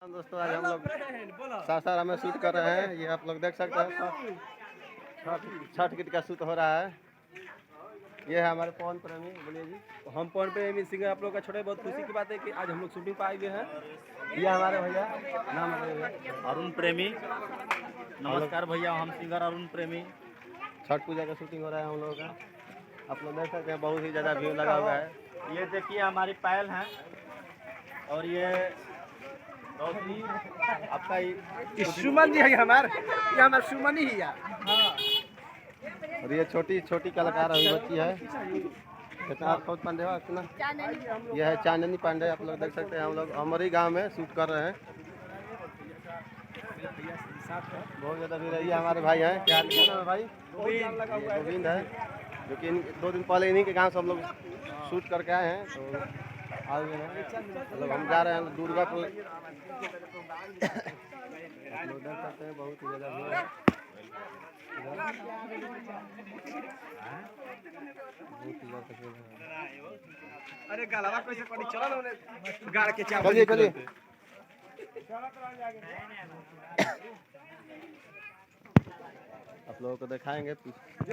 दोस्तों आज हम लोग सासाराम में शूट कर रहे हैं। ये आप लोग देख सकते हैं छठ गीत का शूट हो रहा है। ये है हमारे पवन प्रेमी। बोलिए जी। हम पवन प्रेमी सिंगर आप लोग का छोटे, बहुत खुशी की बात है कि आज हम लोग शूटिंग पर आए हुए हैं। ये हमारे भैया नाम है अरुण प्रेमी। नमस्कार भैया, हम सिंगर अरुण प्रेमी। छठ पूजा का शूटिंग हो रहा है हम लोगों का। आप लोग देख सकते हैं बहुत ही ज़्यादा भीड़ लगा हुआ है। ये देखिए हमारी पायल है और ये रोशनी आपका सुमन जी है हमारे, ये हमारे सुमन ही है। और ये छोटी छोटी कलाकार अभी बच्ची है। कितना खोज पांडे हो कितना? यह है चांदनी पांडे। आप लोग देख सकते हैं हम लोग हमारी गांव में शूट कर रहे हैं। बहुत ज़्यादा भीड़ है। ये हमारे भाई हैं। क्या नाम है भाई? गोविंद है, जो कि 2 दिन पहले इन्हीं के गांव से हम लोग शूट करके आए हैं। तो आए हुए हैं मतलब हम जा रहे हैं दुर्गापुर। आप लोग देख सकते हैं बहुत ही ज़्यादा भीड़ है। अरे गलवा कैसे पड़ी, चलो ना उन्हें गाड़ के चावल। चलिए चलिए। आप लोगों को दिखाएंगे।